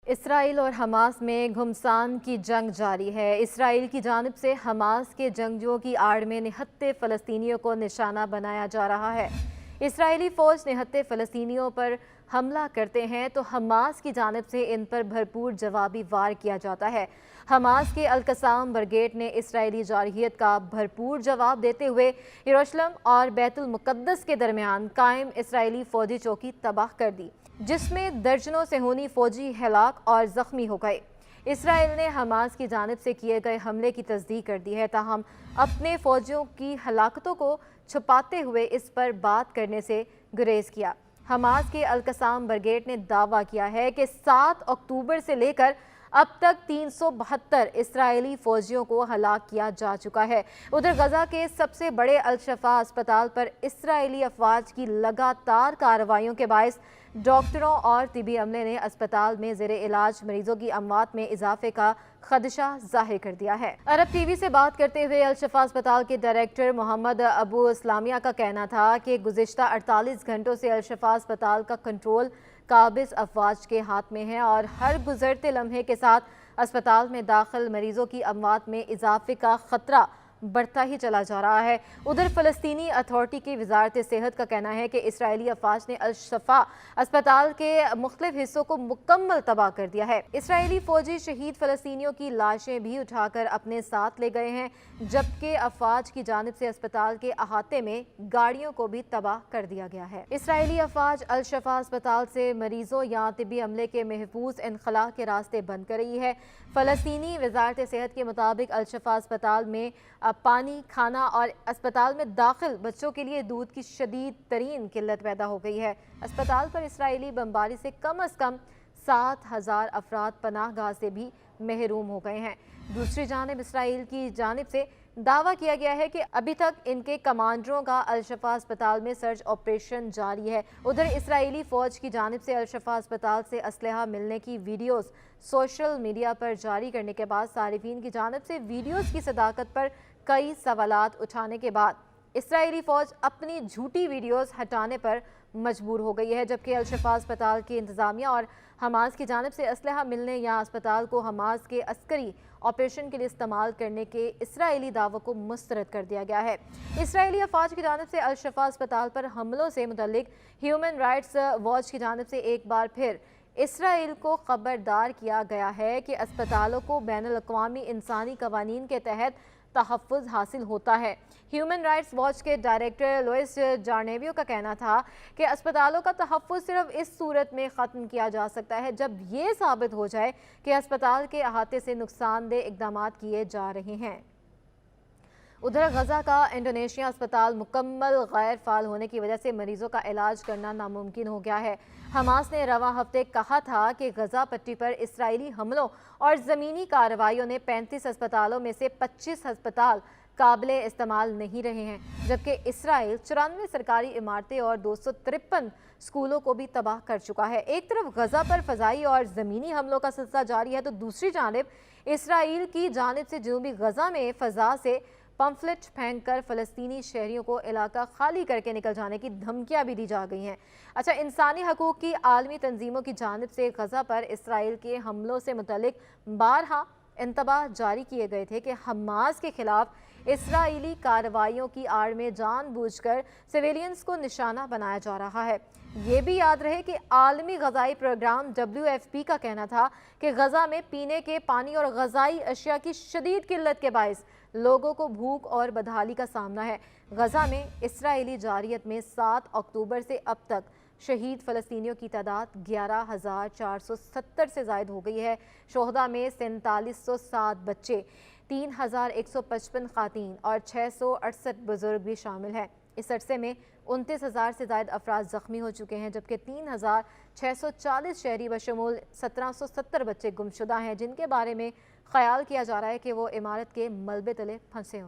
اسرائیل اور حماس میں گھمسان کی جنگ جاری ہے۔ اسرائیل کی جانب سے حماس کے جنگجوؤں کی آڑ میں نہتے فلسطینیوں کو نشانہ بنایا جا رہا ہے۔ اسرائیلی فوج نہتے فلسطینیوں پر حملہ کرتے ہیں تو حماس کی جانب سے ان پر بھرپور جوابی وار کیا جاتا ہے۔ حماس کے القسام بریگیڈ نے اسرائیلی جارحیت کا بھرپور جواب دیتے ہوئے یروشلم اور بیت المقدس کے درمیان قائم اسرائیلی فوجی چوکی تباہ کر دی، جس میں درجنوں صہیونی فوجی ہلاک اور زخمی ہو گئے۔ اسرائیل نے حماس کی جانب سے کیے گئے حملے کی تصدیق کر دی ہے، تاہم اپنے فوجیوں کی ہلاکتوں کو چھپاتے ہوئے اس پر بات کرنے سے گریز کیا۔ حماس کے القسام بریگیڈ نے دعویٰ کیا ہے کہ 7 اکتوبر سے لے کر اب تک 372 اسرائیلی فوجیوں کو ہلاک کیا جا چکا ہے۔ ادھر غزہ کے سب سے بڑے الشفا اسپتال پر اسرائیلی افواج کی لگاتار کارروائیوں کے باعث ڈاکٹروں اور طبی عملے نے اسپتال میں زیر علاج مریضوں کی اموات میں اضافے کا خدشہ ظاہر کر دیا ہے۔ عرب ٹی وی سے بات کرتے ہوئے الشفا اسپتال کے ڈائریکٹر محمد ابو اسلامیہ کا کہنا تھا کہ گزشتہ 48 گھنٹوں سے الشفا اسپتال کا کنٹرول قابض افواج کے ہاتھ میں ہے اور ہر گزرتے لمحے کے ساتھ اسپتال میں داخل مریضوں کی اموات میں اضافے کا خطرہ بڑھتا ہی چلا جا رہا ہے۔ ادھر فلسطینی اتھارٹی کی وزارت صحت کا کہنا ہے کہ اسرائیلی افواج نے الشفا اسپتال کے مختلف حصوں کو مکمل تباہ کر دیا ہے۔ اسرائیلی فوجی شہید فلسطینیوں کی لاشیں بھی اٹھا کر اپنے ساتھ لے گئے ہیں، جبکہ افواج کی جانب سے اسپتال کے احاطے میں گاڑیوں کو بھی تباہ کر دیا گیا ہے۔ اسرائیلی افواج الشفا اسپتال سے مریضوں یا طبی عملے کے محفوظ انخلاء کے راستے بند کر رہی ہے۔ فلسطینی وزارت صحت کے مطابق الشفا اسپتال میں پانی، کھانا اور اسپتال میں داخل بچوں کے لیے دودھ کی شدید ترین قلت پیدا ہو گئی ہے۔ اسپتال پر اسرائیلی بمباری سے کم از کم 7,000 افراد پناہ گاہ سے بھی محروم ہو گئے ہیں۔ دوسری جانب اسرائیل کی جانب سے دعویٰ کیا گیا ہے کہ ابھی تک ان کے کمانڈروں کا الشفا اسپتال میں سرچ آپریشن جاری ہے۔ ادھر اسرائیلی فوج کی جانب سے الشفا اسپتال سے اسلحہ ملنے کی ویڈیوز سوشل میڈیا پر جاری کرنے کے بعد صارفین کی جانب سے ویڈیوز کی صداقت پر کئی سوالات اٹھانے کے بعد اسرائیلی فوج اپنی جھوٹی ویڈیوز ہٹانے پر مجبور ہو گئی ہے، جبکہ الشفا اسپتال کی انتظامیہ اور حماس کی جانب سے اسلحہ ملنے یا اسپتال کو حماس کے عسکری آپریشن کے لیے استعمال کرنے کے اسرائیلی دعووں کو مسترد کر دیا گیا ہے۔ اسرائیلی افواج کی جانب سے الشفا اسپتال پر حملوں سے متعلق ہیومن رائٹس واچ کی جانب سے ایک بار پھر اسرائیل کو خبردار کیا گیا ہے کہ اسپتالوں کو بین الاقوامی انسانی قوانین کے تحت تحفظ حاصل ہوتا ہے۔ ہیومن رائٹس واچ کے ڈائریکٹر لوئس جارنیویو کا کہنا تھا کہ اسپتالوں کا تحفظ صرف اس صورت میں ختم کیا جا سکتا ہے جب یہ ثابت ہو جائے کہ اسپتال کے احاطے سے نقصان دہ اقدامات کیے جا رہے ہیں۔ ادھر غزہ کا انڈونیشیا اسپتال مکمل غیر فعال ہونے کی وجہ سے مریضوں کا علاج کرنا ناممکن ہو گیا ہے۔ حماس نے رواں ہفتے کہا تھا کہ غزہ پٹی پر اسرائیلی حملوں اور زمینی کارروائیوں نے 35 اسپتالوں میں سے 25 اسپتال قابل استعمال نہیں رہے ہیں، جبکہ اسرائیل 94 سرکاری عمارتیں اور 253 اسکولوں کو بھی تباہ کر چکا ہے۔ ایک طرف غزہ پر فضائی اور زمینی حملوں کا سلسلہ جاری ہے تو دوسری جانب اسرائیل کی جانب سے جنوبی غزہ میں فضا سے پمفلٹ پھینک کر فلسطینی شہریوں کو علاقہ خالی کر کے نکل جانے کی دھمکیاں بھی دی جا گئی ہیں۔ انسانی حقوق کی عالمی تنظیموں کی جانب سے غزہ پر اسرائیل کے حملوں سے متعلق بارہا انتباہ جاری کیے گئے تھے کہ حماس کے خلاف اسرائیلی کارروائیوں کی آڑ میں جان بوجھ کر سویلینز کو نشانہ بنایا جا رہا ہے۔ یہ بھی یاد رہے کہ عالمی غذائی پروگرام WFP کا کہنا تھا کہ غزہ میں پینے کے پانی اور غذائی اشیاء کی شدید قلت کے باعث لوگوں کو بھوک اور بدحالی کا سامنا ہے۔ غزہ میں اسرائیلی جارحیت میں 7 اکتوبر سے اب تک شہید فلسطینیوں کی تعداد 11,470 سے زائد ہو گئی ہے۔ شہداء میں 4707 بچے، 3,155 خواتین اور 668 بزرگ بھی شامل ہیں۔ اس عرصے میں 29,000 سے زائد افراد زخمی ہو چکے ہیں، جبکہ 3,640 شہری بشمول 1,770 بچے گمشدہ ہیں، جن کے بارے میں خیال کیا جا رہا ہے کہ وہ عمارت کے ملبے تلے پھنسے ہوں۔